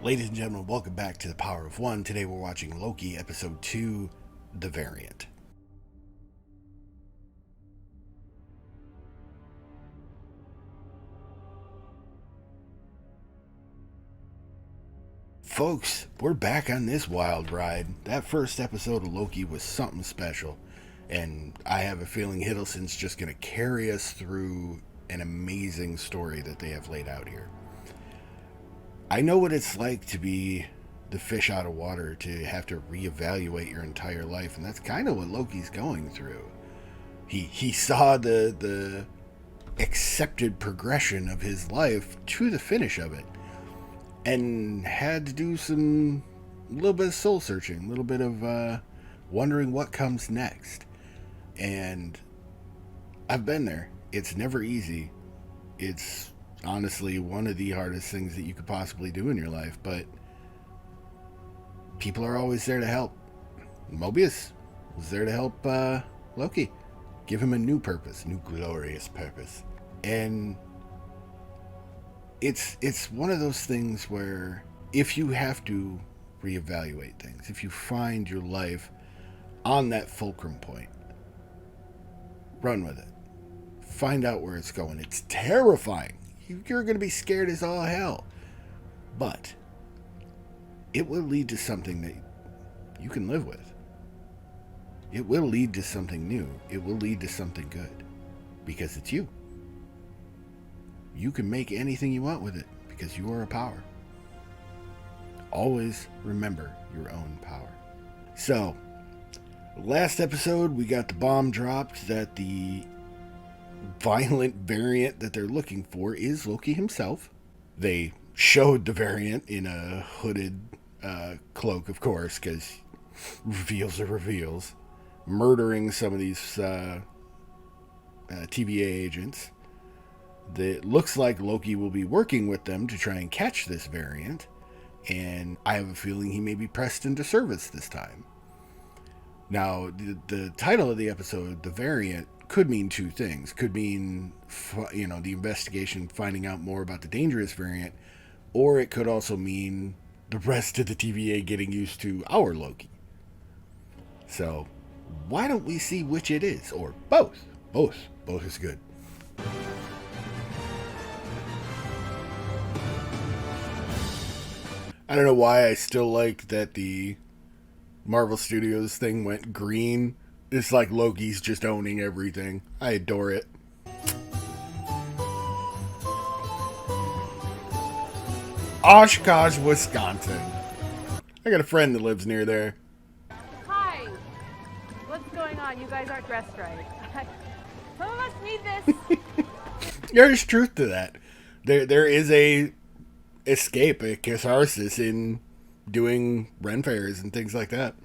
Ladies and gentlemen, welcome back to The Power of One. Today we're watching Loki, Episode 2, The Variant. Folks, we're back on this wild ride. That first episode of Loki was something special, and I have a feeling Hiddleston's just going to carry us through an amazing story that they have laid out here. I know what it's like to be the fish out of water, to have to reevaluate your entire life, and that's kind of what Loki's going through. He saw the accepted progression of his life to the finish of it, and had to do a little bit of soul searching, a little bit of wondering what comes next. And I've been there. It's never easy. It's honestly one of the hardest things that you could possibly do in your life, but people are always there to help. Mobius was there to help Loki, give him a new purpose, new glorious purpose. And it's one of those things where if you have to reevaluate things, if you find your life on that fulcrum point, run with it. Find out where it's going. It's terrifying. You're going to be scared as all hell. But it will lead to something that you can live with. It will lead to something new. It will lead to something good. Because it's you. You can make anything you want with it because you are a power. Always remember your own power. So, last episode we got the bomb dropped that the violent variant that they're looking for is Loki himself. They showed the variant in a hooded cloak, of course, because reveals are reveals, murdering some of these TVA agents. That looks like Loki will be working with them to try and catch this variant, and I have a feeling he may be pressed into service this time. Now, the title of the episode, The Variant, could mean two things. Could mean, the investigation, finding out more about the dangerous variant, or it could also mean the rest of the TVA getting used to our Loki. So, why don't we see which it is, or both? Both is good. I don't know why I still like that the Marvel Studios thing went green. It's like Loki's just owning everything. I adore it. Oshkosh, Wisconsin. I got a friend that lives near there. Hi. What's going on? You guys aren't dressed right. Some of us need this. There's truth to that. There is a escape, a catharsis in doing Ren fairs and things like that.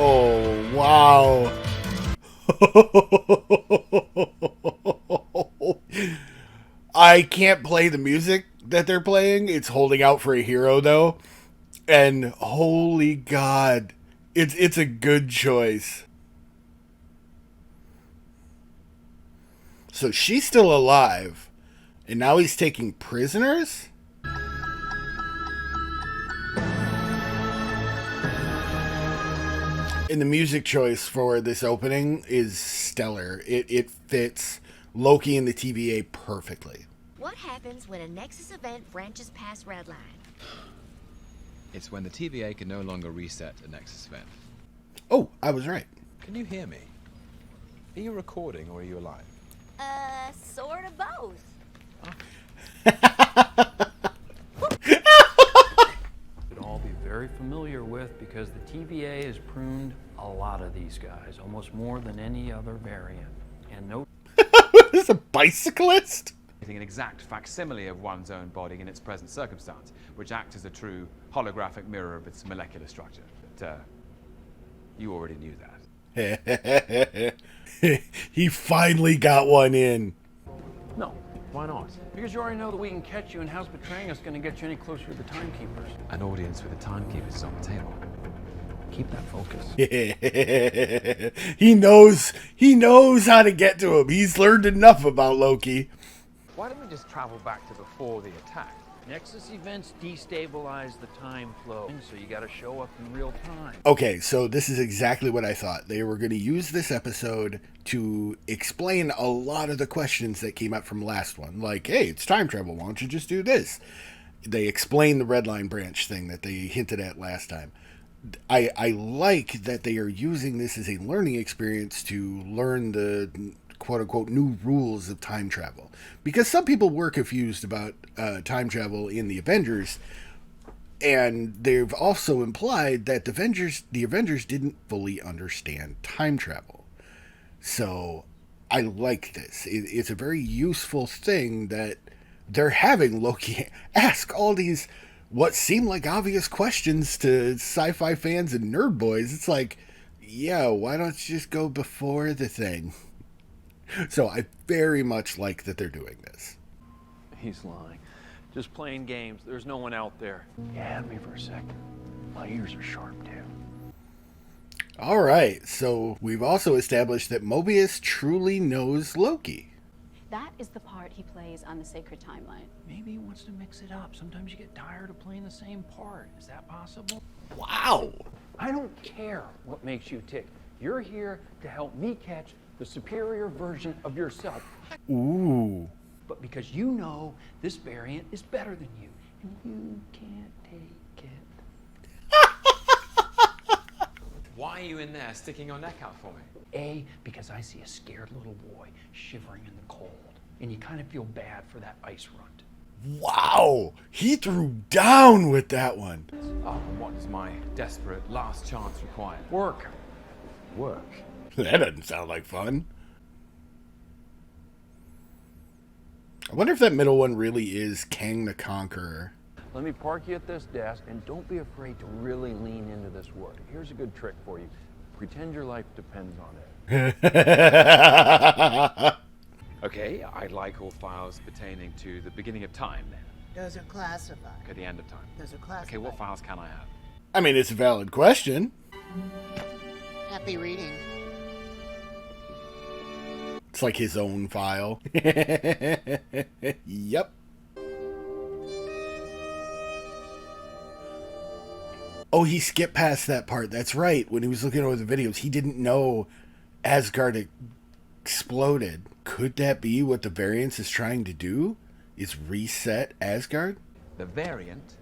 Oh, wow. I can't play the music that they're playing. It's Holding Out for a Hero, though. And holy God, it's a good choice. So she's still alive, and now he's taking prisoners? And the music choice for this opening is stellar. It fits Loki and the TVA perfectly. What happens when a Nexus event branches past Redline? It's when the TVA can no longer reset a Nexus event. Oh, I was right. Can you hear me? Are you recording or are you alive? Sort of both. Should all be very familiar with, because the TVA has pruned a lot of these guys, almost more than any other variant. And no Is a bicyclist? An exact facsimile of one's own body in its present circumstance, which acts as a true holographic mirror of its molecular structure. But you already knew that. He finally got one in. No, why not? Because you already know that we can catch you, and how's betraying us going to get you any closer to the timekeepers? An audience with the timekeepers is on the table. Keep that focus. He knows how to get to him. He's learned enough about Loki. Why don't we just travel back to before the attack? Nexus events destabilize the time flow, so you gotta show up in real time. Okay, so this is exactly what I thought. They were going to use this episode to explain a lot of the questions that came up from last one. Like, hey, it's time travel. Why don't you just do this? They explain the red line branch thing that they hinted at last time. I like that they are using this as a learning experience to learn the quote-unquote new rules of time travel. Because some people were confused about time travel in the Avengers, and they've also implied that the Avengers didn't fully understand time travel. So I like this. It's a very useful thing that they're having Loki ask all these what seem like obvious questions to sci-fi fans and nerd boys. It's like, yeah, why don't you just go before the thing? So I very much like that they're doing this. He's lying. Just playing games. There's no one out there. You had me for a second. My ears are sharp, too. All right, so we've also established that Mobius truly knows Loki. That is the part he plays on the sacred timeline. Maybe he wants to mix it up. Sometimes you get tired of playing the same part. Is that possible? Wow. I don't care what makes you tick. You're here to help me catch the superior version of yourself. Ooh. But because you know this variant is better than you, and you can't take it. Why are you in there sticking your neck out for me? A, because I see a scared little boy shivering in the cold, and you kind of feel bad for that ice runt. Wow. He threw down with that one. Oh, and what does my desperate last chance require? Work. Work. That doesn't sound like fun. I wonder if that middle one really is Kang the Conqueror. Let me park you at this desk, and don't be afraid to really lean into this work. Here's a good trick for you. Pretend your life depends on it. Okay, I'd like all files pertaining to the beginning of time then. Those are classified. Okay, the end of time. Those are classified. Okay, what files can I have? I mean, it's a valid question. Happy reading. It's like his own file. Yep. Oh, he skipped past that part. That's right. When he was looking over the videos, he didn't know Asgard exploded. Could that be what the variance is trying to do? Is reset Asgard? The variant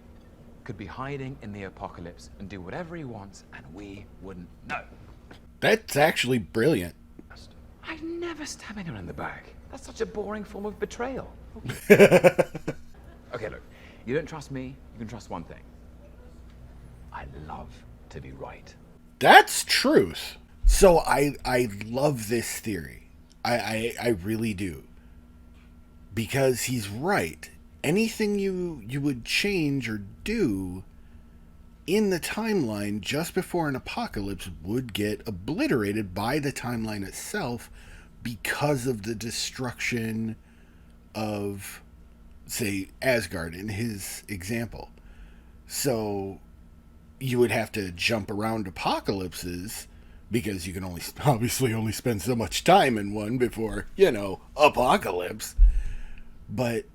could be hiding in the apocalypse and do whatever he wants, and we wouldn't know. That's actually brilliant. I'd never stab anyone in the back. That's such a boring form of betrayal. Okay, look, you don't trust me, you can trust one thing. I love to be right. That's truth. So I love this theory. I really do. Because he's right. Anything you would change or do in the timeline just before an apocalypse would get obliterated by the timeline itself because of the destruction of, say, Asgard in his example. So you would have to jump around apocalypses because you can obviously only spend so much time in one before, apocalypse. But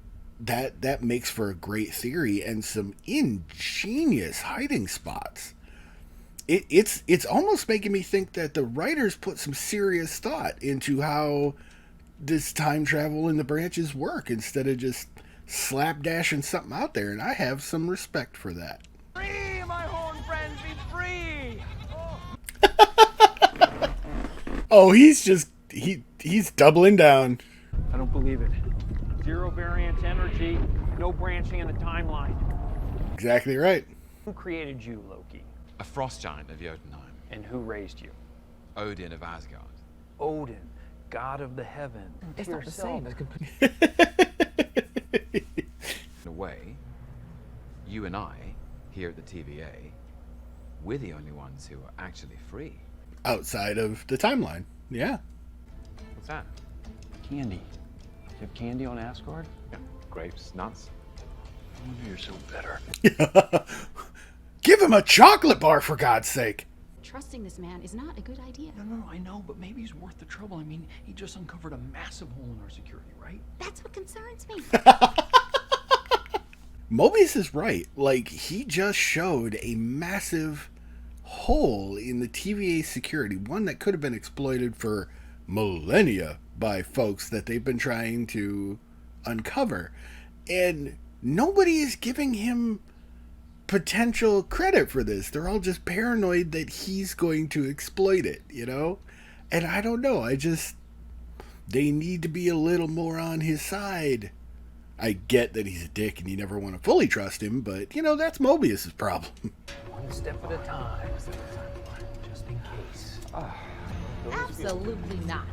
that makes for a great theory and some ingenious hiding spots. It's almost making me think that the writers put some serious thought into how this time travel in the branches work instead of just slapdashing something out there, and I have some respect for that. Free, my horn friends, be free! Oh, he's doubling down. I don't believe it. Zero variance energy, no branching in the timeline. Exactly right. Who created you, Loki? A frost giant of Jotunheim. And who raised you? Odin of Asgard. Odin, god of the heaven. It's not the same. In a way, you and I, here at the TVA, we're the only ones who are actually free. Outside of the timeline. Yeah. What's that? Candy. You have candy on Asgard? Yeah. Grapes, nuts. Oh, you're so bitter. Give him a chocolate bar, for God's sake. trusting this man is not a good idea. No, I know, but maybe he's worth the trouble. I mean, he just uncovered a massive hole in our security, right? That's what concerns me. Mobius is right. Like, he just showed a massive hole in the TVA security, one that could have been exploited for millennia by folks that they've been trying to uncover. And nobody is giving him potential credit for this. They're all just paranoid that he's going to exploit it, you know? And I don't know. They need to be a little more on his side. I get that he's a dick and you never want to fully trust him, but, you know, that's Mobius's problem. One step at a time, just in case. Absolutely not.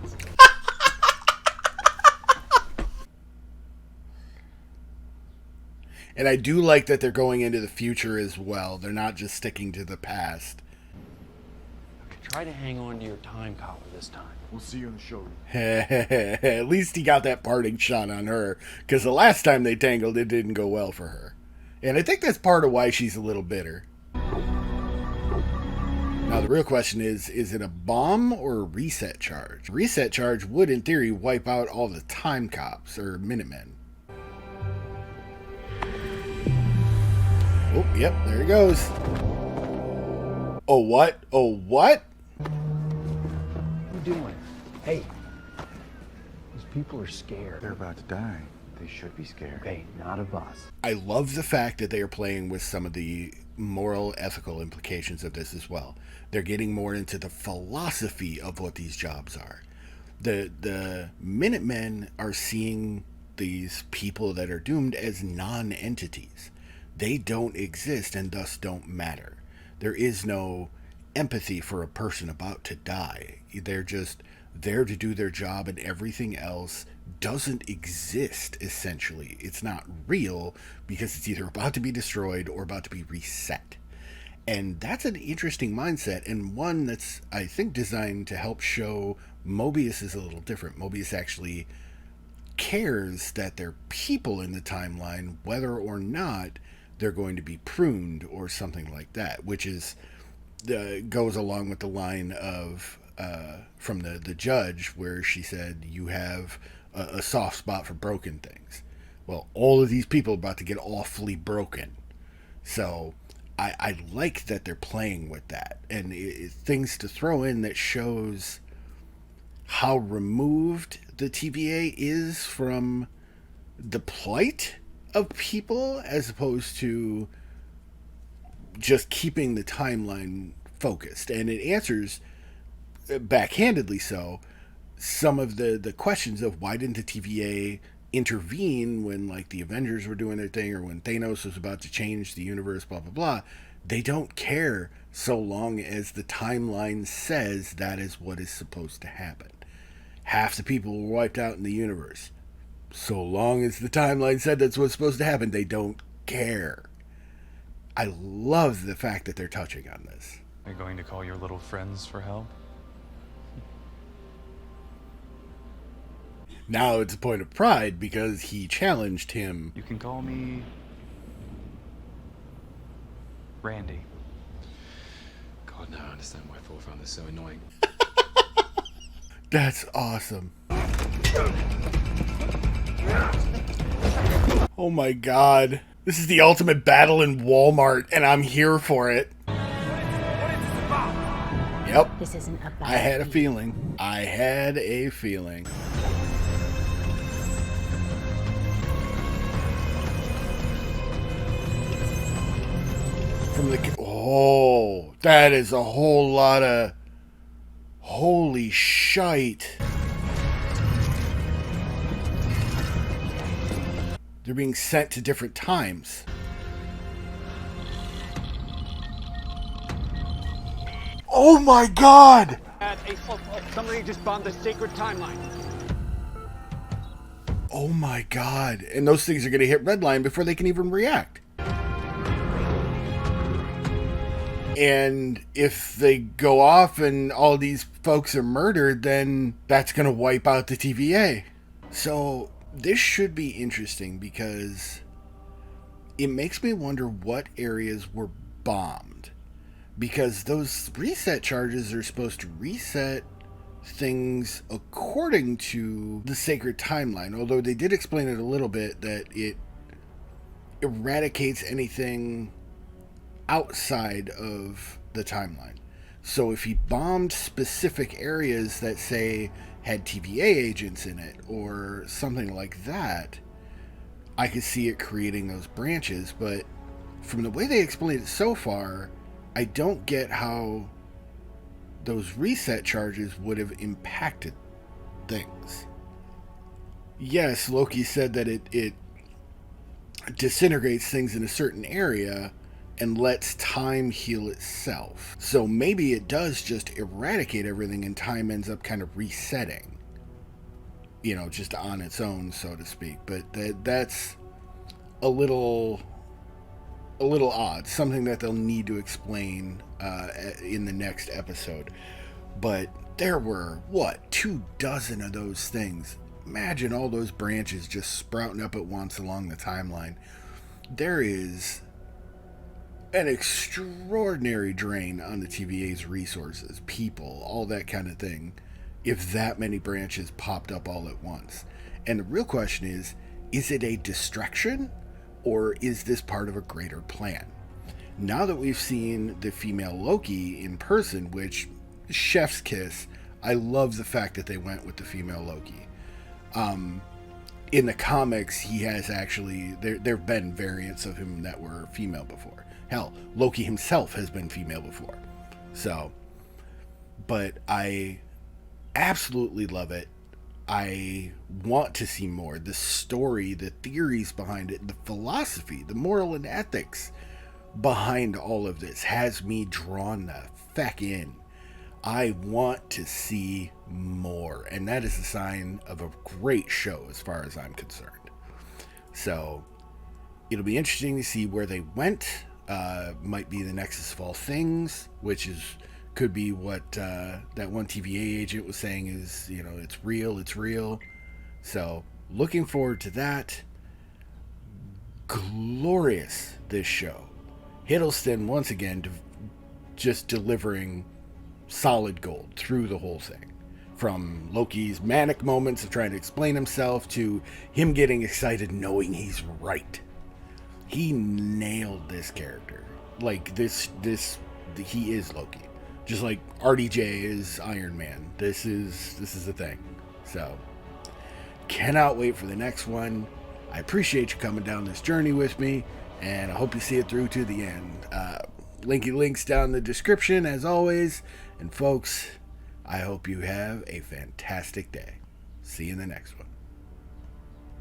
And I do like that they're going into the future as well. They're not just sticking to the past. Okay, try to hang on to your time collar this time. We'll see you in the showroom. At least he got that parting shot on her, because the last time they tangled, it didn't go well for her. And I think that's part of why she's a little bitter. Now, the real question is it a bomb or a reset charge? Reset charge would, in theory, wipe out all the time cops, or Minutemen. Oh, yep, there he goes. Oh, what? Oh, what? What are you doing? Hey, these people are scared. They're about to die. They should be scared. Okay, not of us. I love the fact that they are playing with some of the moral, ethical implications of this as well. They're getting more into the philosophy of what these jobs are. The Minutemen are seeing these people that are doomed as non-entities. They don't exist and thus don't matter. There is no empathy for a person about to die. They're just there to do their job, and everything else doesn't exist, essentially. It's not real because it's either about to be destroyed or about to be reset. And that's an interesting mindset, and one that's, I think, designed to help show Mobius is a little different. Mobius actually cares that they're people in the timeline, whether or not they're going to be pruned or something like that, which is goes along with the line of from the judge where she said, you have a soft spot for broken things. Well, all of these people are about to get awfully broken. So I like that they're playing with that, and things to throw in that shows how removed the TVA is from the plight of people, as opposed to just keeping the timeline focused. And it answers, backhandedly so, some of the questions of why didn't the TVA intervene when, like, the Avengers were doing their thing, or when Thanos was about to change the universe, blah blah blah. They don't care so long as the timeline says that is what is supposed to happen. Half the people were wiped out in the universe. So long as the timeline said that's what's supposed to happen, they don't care. I love the fact that they're touching on this. Are you going to call your little friends for help? Now it's a point of pride because he challenged him. You can call me Randy. God, now I understand why Thor found this so annoying. That's awesome. Oh my god. This is the ultimate battle in Walmart, and I'm here for it. Yep. This isn't about I had a feeling. I had a feeling. From the... Oh, that is a whole lot of... Holy shite. They're being sent to different times. Oh my god! Somebody just bombed the sacred timeline. Oh my god. And those things are going to hit redline before they can even react. And if they go off and all these folks are murdered, then that's going to wipe out the TVA. So this should be interesting because it makes me wonder what areas were bombed. because those reset charges are supposed to reset things according to the sacred timeline, although they did explain it a little bit that it eradicates anything outside of the timeline. So if he bombed specific areas that, say, had TVA agents in it or something like that, I could see it creating those branches. But from the way they explained it so far, I don't get how those reset charges would have impacted things. Yes, Loki said that it disintegrates things in a certain area and lets time heal itself. So maybe it does just eradicate everything and time ends up kind of resetting, you know, just on its own, so to speak. But that's a little odd, something that they'll need to explain in the next episode. But there were, 24 of those things. Imagine all those branches just sprouting up at once along the timeline. There is an extraordinary drain on the TVA's resources, people, all that kind of thing, if that many branches popped up all at once. And the real question is it a distraction, or is this part of a greater plan? Now that we've seen the female Loki in person, which, chef's kiss, I love the fact that they went with the female Loki. In the comics, he has actually, there have been variants of him that were female before. Hell, Loki himself has been female before. So, but I absolutely love it. I want to see more. The story, the theories behind it, the philosophy, the moral and ethics behind all of this has me drawn the feck in. I want to see more, and that is a sign of a great show as far as I'm concerned. So it'll be interesting to see where they went. Might be the Nexus of all things, which could be what that one TVA agent was saying is, you know, it's real. So looking forward to that. Glorious, this show. Hiddleston once again just delivering solid gold through the whole thing. From Loki's manic moments of trying to explain himself to him getting excited knowing he's right. He nailed this character. Like he is Loki. Just like RDJ is Iron Man. This is the thing. So cannot wait for the next one. I appreciate you coming down this journey with me, and I hope you see it through to the end. Linky Links down in the description as always. And folks, I hope you have a fantastic day. See you in the next one.